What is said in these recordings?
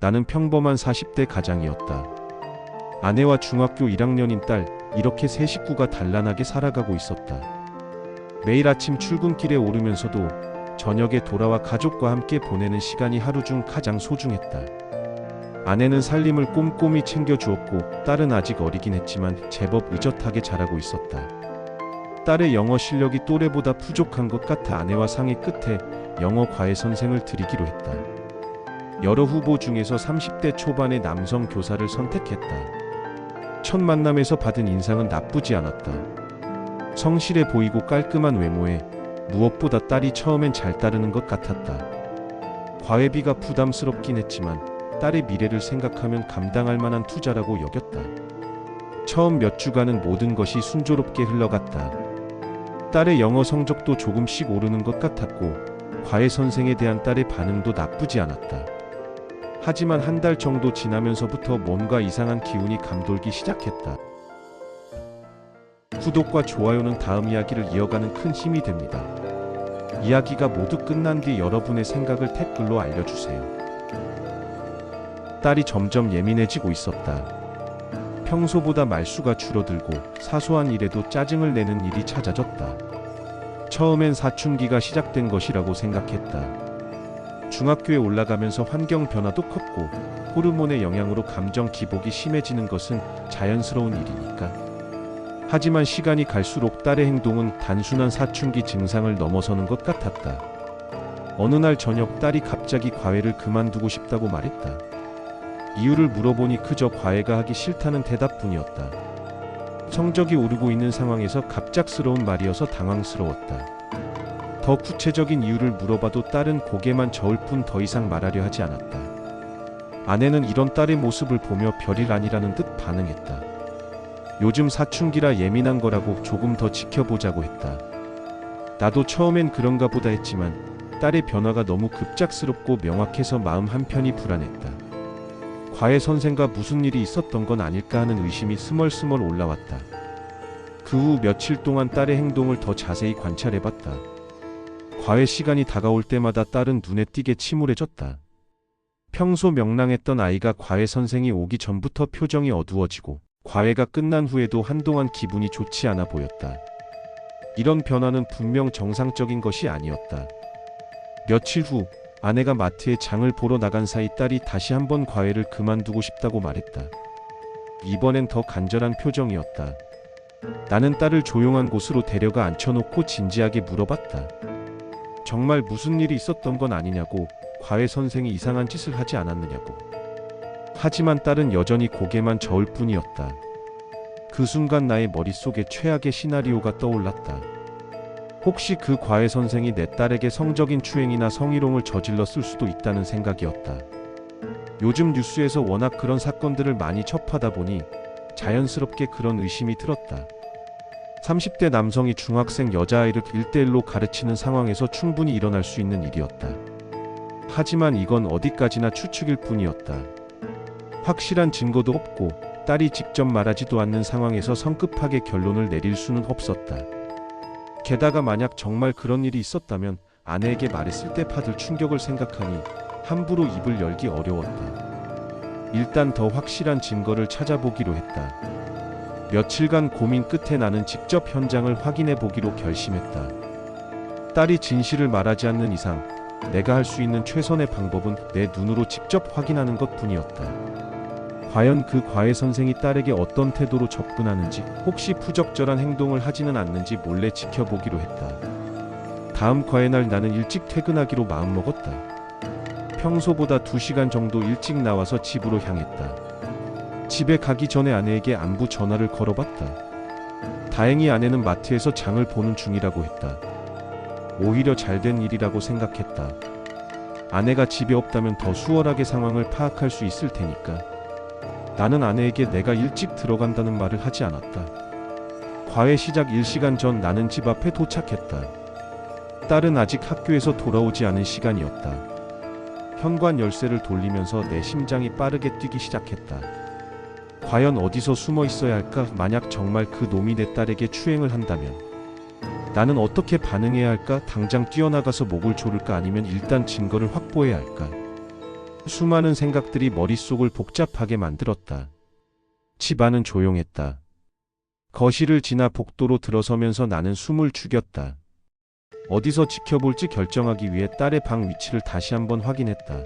나는 평범한 40대 가장이었다. 아내와 중학교 1학년인 딸, 이렇게 세 식구가 단란하게 살아가고 있었다. 매일 아침 출근길에 오르면서도 저녁에 돌아와 가족과 함께 보내는 시간이 하루 중 가장 소중했다. 아내는 살림을 꼼꼼히 챙겨주었고 딸은 아직 어리긴 했지만 제법 의젓하게 자라고 있었다. 딸의 영어 실력이 또래보다 부족한 것 같아 아내와 상의 끝에 영어 과외 선생을 드리기로 했다. 여러 후보 중에서 30대 초반의 남성 교사를 선택했다. 첫 만남에서 받은 인상은 나쁘지 않았다. 성실해 보이고 깔끔한 외모에 무엇보다 딸이 처음엔 잘 따르는 것 같았다. 과외비가 부담스럽긴 했지만 딸의 미래를 생각하면 감당할 만한 투자라고 여겼다. 처음 몇 주간은 모든 것이 순조롭게 흘러갔다. 딸의 영어 성적도 조금씩 오르는 것 같았고 과외 선생에 대한 딸의 반응도 나쁘지 않았다. 하지만 한 달 정도 지나면서부터 뭔가 이상한 기운이 감돌기 시작했다. 구독과 좋아요는 다음 이야기를 이어가는 큰 힘이 됩니다. 이야기가 모두 끝난 뒤 여러분의 생각을 댓글로 알려주세요. 딸이 점점 예민해지고 있었다. 평소보다 말수가 줄어들고 사소한 일에도 짜증을 내는 일이 잦아졌다. 처음엔 사춘기가 시작된 것이라고 생각했다. 중학교에 올라가면서 환경 변화도 컸고 호르몬의 영향으로 감정 기복이 심해지는 것은 자연스러운 일이니까. 하지만 시간이 갈수록 딸의 행동은 단순한 사춘기 증상을 넘어서는 것 같았다. 어느 날 저녁 딸이 갑자기 과외를 그만두고 싶다고 말했다. 이유를 물어보니 그저 과외가 하기 싫다는 대답뿐이었다. 성적이 오르고 있는 상황에서 갑작스러운 말이어서 당황스러웠다. 더 구체적인 이유를 물어봐도 딸은 고개만 저을 뿐 더 이상 말하려 하지 않았다. 아내는 이런 딸의 모습을 보며 별일 아니라는 듯 반응했다. 요즘 사춘기라 예민한 거라고 조금 더 지켜보자고 했다. 나도 처음엔 그런가 보다 했지만 딸의 변화가 너무 급작스럽고 명확해서 마음 한편이 불안했다. 과외 선생과 무슨 일이 있었던 건 아닐까 하는 의심이 스멀스멀 올라왔다. 그 후 며칠 동안 딸의 행동을 더 자세히 관찰해봤다. 과외 시간이 다가올 때마다 딸은 눈에 띄게 침울해졌다. 평소 명랑했던 아이가 과외 선생이 오기 전부터 표정이 어두워지고 과외가 끝난 후에도 한동안 기분이 좋지 않아 보였다. 이런 변화는 분명 정상적인 것이 아니었다. 며칠 후 아내가 마트에 장을 보러 나간 사이 딸이 다시 한번 과외를 그만두고 싶다고 말했다. 이번엔 더 간절한 표정이었다. 나는 딸을 조용한 곳으로 데려가 앉혀놓고 진지하게 물어봤다. 정말 무슨 일이 있었던 건 아니냐고, 과외 선생이 이상한 짓을 하지 않았느냐고. 하지만 딸은 여전히 고개만 저을 뿐이었다. 그 순간 나의 머릿속에 최악의 시나리오가 떠올랐다. 혹시 그 과외 선생이 내 딸에게 성적인 추행이나 성희롱을 저질렀을 수도 있다는 생각이었다. 요즘 뉴스에서 워낙 그런 사건들을 많이 접하다 보니 자연스럽게 그런 의심이 들었다. 30대 남성이 중학생 여자아이를 1대1로 가르치는 상황에서 충분히 일어날 수 있는 일이었다. 하지만 이건 어디까지나 추측일 뿐이었다. 확실한 증거도 없고 딸이 직접 말하지도 않는 상황에서 성급하게 결론을 내릴 수는 없었다. 게다가 만약 정말 그런 일이 있었다면 아내에게 말했을 때 받을 충격을 생각하니 함부로 입을 열기 어려웠다. 일단 더 확실한 증거를 찾아보기로 했다. 며칠간 고민 끝에 나는 직접 현장을 확인해 보기로 결심했다. 딸이 진실을 말하지 않는 이상 내가 할 수 있는 최선의 방법은 내 눈으로 직접 확인하는 것뿐이었다. 과연 그 과외 선생이 딸에게 어떤 태도로 접근하는지, 혹시 부적절한 행동을 하지는 않는지 몰래 지켜보기로 했다. 다음 과외날 나는 일찍 퇴근하기로 마음먹었다. 평소보다 2시간 정도 일찍 나와서 집으로 향했다. 집에 가기 전에 아내에게 안부 전화를 걸어봤다. 다행히 아내는 마트에서 장을 보는 중이라고 했다. 오히려 잘된 일이라고 생각했다. 아내가 집에 없다면 더 수월하게 상황을 파악할 수 있을 테니까. 나는 아내에게 내가 일찍 들어간다는 말을 하지 않았다. 과외 시작 1시간 전 나는 집 앞에 도착했다. 딸은 아직 학교에서 돌아오지 않은 시간이었다. 현관 열쇠를 돌리면서 내 심장이 빠르게 뛰기 시작했다. 과연 어디서 숨어 있어야 할까? 만약 정말 그 놈이 내 딸에게 추행을 한다면 나는 어떻게 반응해야 할까? 당장 뛰어나가서 목을 조를까? 아니면 일단 증거를 확보해야 할까? 수많은 생각들이 머릿속을 복잡하게 만들었다. 집안은 조용했다. 거실을 지나 복도로 들어서면서 나는 숨을 죽였다. 어디서 지켜볼지 결정하기 위해 딸의 방 위치를 다시 한번 확인했다.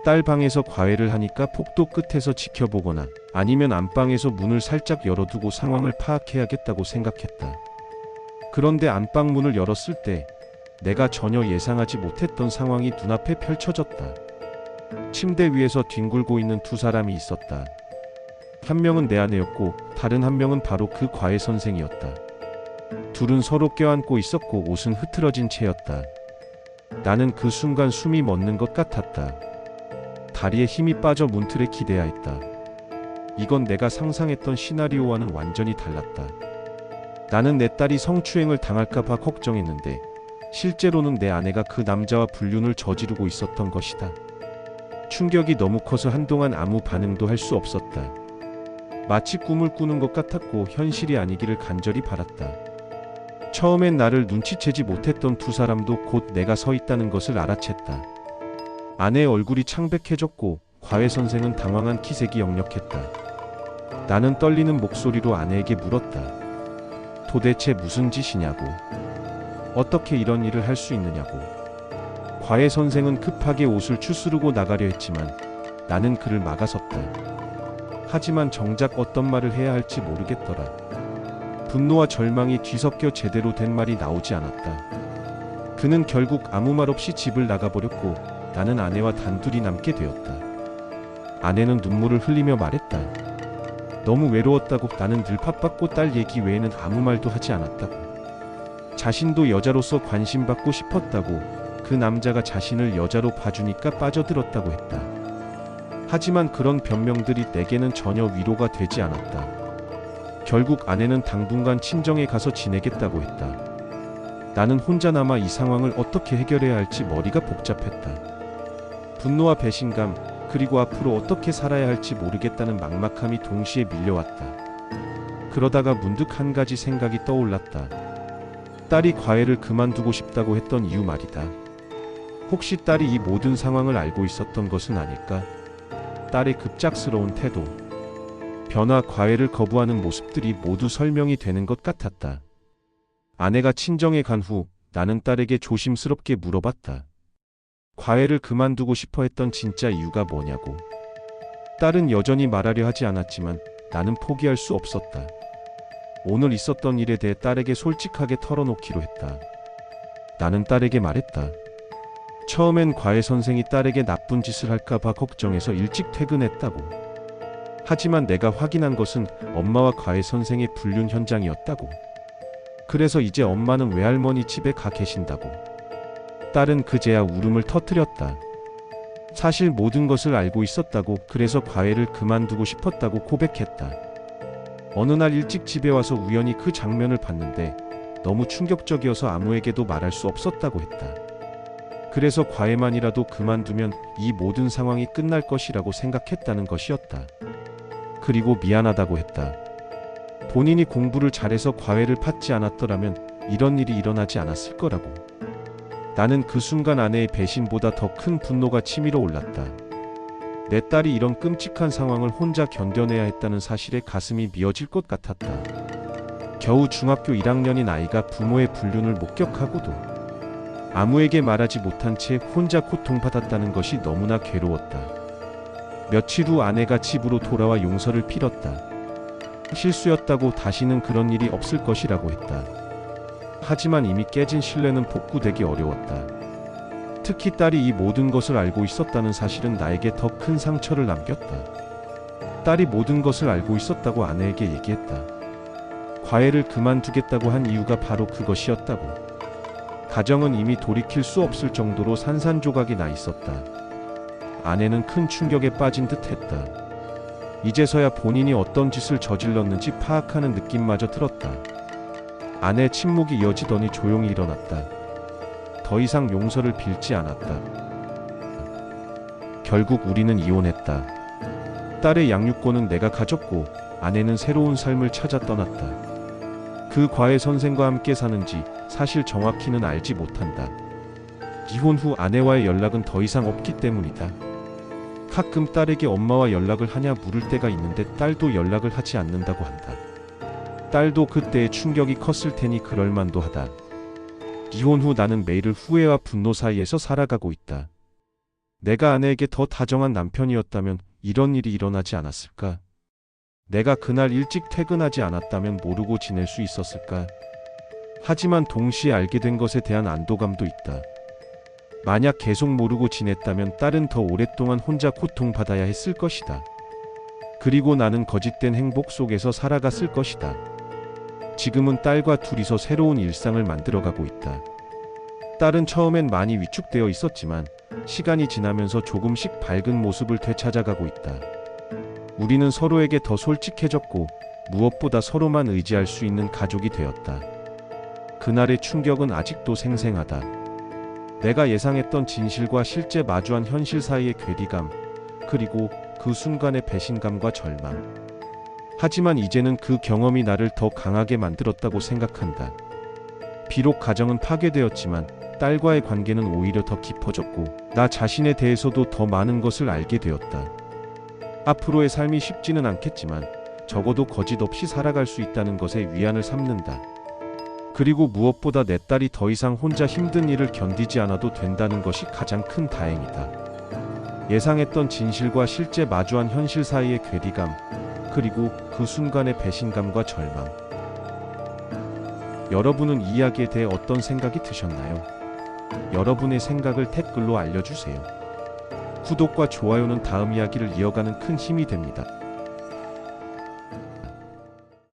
딸 방에서 과외를 하니까 복도 끝에서 지켜보거나 아니면 안방에서 문을 살짝 열어두고 상황을 파악해야겠다고 생각했다. 그런데 안방 문을 열었을 때 내가 전혀 예상하지 못했던 상황이 눈앞에 펼쳐졌다. 침대 위에서 뒹굴고 있는 두 사람이 있었다. 한 명은 내 아내였고 다른 한 명은 바로 그 과외 선생이었다. 둘은 서로 껴안고 있었고 옷은 흐트러진 채였다. 나는 그 순간 숨이 멎는 것 같았다. 다리에 힘이 빠져 문틀에 기대야 했다. 이건 내가 상상했던 시나리오와는 완전히 달랐다. 나는 내 딸이 성추행을 당할까봐 걱정했는데 실제로는 내 아내가 그 남자와 불륜을 저지르고 있었던 것이다. 충격이 너무 커서 한동안 아무 반응도 할 수 없었다. 마치 꿈을 꾸는 것 같았고 현실이 아니기를 간절히 바랐다. 처음엔 나를 눈치채지 못했던 두 사람도 곧 내가 서 있다는 것을 알아챘다. 아내의 얼굴이 창백해졌고 과외 선생은 당황한 기색이 역력했다. 나는 떨리는 목소리로 아내에게 물었다. 도대체 무슨 짓이냐고. 어떻게 이런 일을 할 수 있느냐고. 과외 선생은 급하게 옷을 추스르고 나가려 했지만 나는 그를 막아섰다. 하지만 정작 어떤 말을 해야 할지 모르겠더라. 분노와 절망이 뒤섞여 제대로 된 말이 나오지 않았다. 그는 결국 아무 말 없이 집을 나가버렸고 나는 아내와 단둘이 남게 되었다. 아내는 눈물을 흘리며 말했다. 너무 외로웠다고. 나는 늘 팥받고 딸 얘기 외에는 아무 말도 하지 않았다고. 자신도 여자로서 관심받고 싶었다고. 그 남자가 자신을 여자로 봐주니까 빠져들었다고 했다. 하지만 그런 변명들이 내게는 전혀 위로가 되지 않았다. 결국 아내는 당분간 친정에 가서 지내겠다고 했다. 나는 혼자 남아 이 상황을 어떻게 해결해야 할지 머리가 복잡했다. 분노와 배신감, 그리고 앞으로 어떻게 살아야 할지 모르겠다는 막막함이 동시에 밀려왔다. 그러다가 문득 한 가지 생각이 떠올랐다. 딸이 과외를 그만두고 싶다고 했던 이유 말이다. 혹시 딸이 이 모든 상황을 알고 있었던 것은 아닐까? 딸의 급작스러운 태도, 변화, 과외를 거부하는 모습들이 모두 설명이 되는 것 같았다. 아내가 친정에 간 후 나는 딸에게 조심스럽게 물어봤다. 과외를 그만두고 싶어 했던 진짜 이유가 뭐냐고. 딸은 여전히 말하려 하지 않았지만 나는 포기할 수 없었다. 오늘 있었던 일에 대해 딸에게 솔직하게 털어놓기로 했다. 나는 딸에게 말했다. 처음엔 과외 선생이 딸에게 나쁜 짓을 할까봐 걱정해서 일찍 퇴근했다고. 하지만 내가 확인한 것은 엄마와 과외 선생의 불륜 현장이었다고. 그래서 이제 엄마는 외할머니 집에 가 계신다고. 딸은 그제야 울음을 터뜨렸다. 사실 모든 것을 알고 있었다고. 그래서 과외를 그만두고 싶었다고 고백했다. 어느 날 일찍 집에 와서 우연히 그 장면을 봤는데 너무 충격적이어서 아무에게도 말할 수 없었다고 했다. 그래서 과외만이라도 그만두면 이 모든 상황이 끝날 것이라고 생각했다는 것이었다. 그리고 미안하다고 했다. 본인이 공부를 잘해서 과외를 받지 않았더라면 이런 일이 일어나지 않았을 거라고. 나는 그 순간 아내의 배신보다 더 큰 분노가 치밀어 올랐다. 내 딸이 이런 끔찍한 상황을 혼자 견뎌내야 했다는 사실에 가슴이 미어질 것 같았다. 겨우 중학교 1학년인 아이가 부모의 불륜을 목격하고도 아무에게 말하지 못한 채 혼자 고통받았다는 것이 너무나 괴로웠다. 며칠 후 아내가 집으로 돌아와 용서를 빌었다. 실수였다고 다시는 그런 일이 없을 것이라고 했다. 하지만 이미 깨진 신뢰는 복구되기 어려웠다. 특히 딸이 이 모든 것을 알고 있었다는 사실은 나에게 더 큰 상처를 남겼다. 딸이 모든 것을 알고 있었다고 아내에게 얘기했다. 과외를 그만두겠다고 한 이유가 바로 그것이었다고. 가정은 이미 돌이킬 수 없을 정도로 산산조각이 나 있었다. 아내는 큰 충격에 빠진 듯 했다. 이제서야 본인이 어떤 짓을 저질렀는지 파악하는 느낌마저 들었다. 아내의 침묵이 이어지더니 조용히 일어났다. 더 이상 용서를 빌지 않았다. 결국 우리는 이혼했다. 딸의 양육권은 내가 가졌고 아내는 새로운 삶을 찾아 떠났다. 그 과외 선생과 함께 사는지 사실 정확히는 알지 못한다. 이혼 후 아내와의 연락은 더 이상 없기 때문이다. 가끔 딸에게 엄마와 연락을 하냐 물을 때가 있는데 딸도 연락을 하지 않는다고 한다. 딸도 그때의 충격이 컸을 테니 그럴만도 하다. 이혼 후 나는 매일을 후회와 분노 사이에서 살아가고 있다. 내가 아내에게 더 다정한 남편이었다면 이런 일이 일어나지 않았을까? 내가 그날 일찍 퇴근하지 않았다면 모르고 지낼 수 있었을까? 하지만 동시에 알게 된 것에 대한 안도감도 있다. 만약 계속 모르고 지냈다면 딸은 더 오랫동안 혼자 고통받아야 했을 것이다. 그리고 나는 거짓된 행복 속에서 살아갔을 것이다. 지금은 딸과 둘이서 새로운 일상을 만들어가고 있다. 딸은 처음엔 많이 위축되어 있었지만 시간이 지나면서 조금씩 밝은 모습을 되찾아가고 있다. 우리는 서로에게 더 솔직해졌고 무엇보다 서로만 의지할 수 있는 가족이 되었다. 그날의 충격은 아직도 생생하다. 내가 예상했던 진실과 실제 마주한 현실 사이의 괴리감, 그리고 그 순간의 배신감과 절망. 하지만 이제는 그 경험이 나를 더 강하게 만들었다고 생각한다. 비록 가정은 파괴되었지만 딸과의 관계는 오히려 더 깊어졌고 나 자신에 대해서도 더 많은 것을 알게 되었다. 앞으로의 삶이 쉽지는 않겠지만 적어도 거짓 없이 살아갈 수 있다는 것에 위안을 삼는다. 그리고 무엇보다 내 딸이 더 이상 혼자 힘든 일을 견디지 않아도 된다는 것이 가장 큰 다행이다. 예상했던 진실과 실제 마주한 현실 사이의 괴리감, 그리고 그 순간의 배신감과 절망. 여러분은 이 이야기에 대해 어떤 생각이 드셨나요? 여러분의 생각을 댓글로 알려주세요. 구독과 좋아요는 다음 이야기를 이어가는 큰 힘이 됩니다.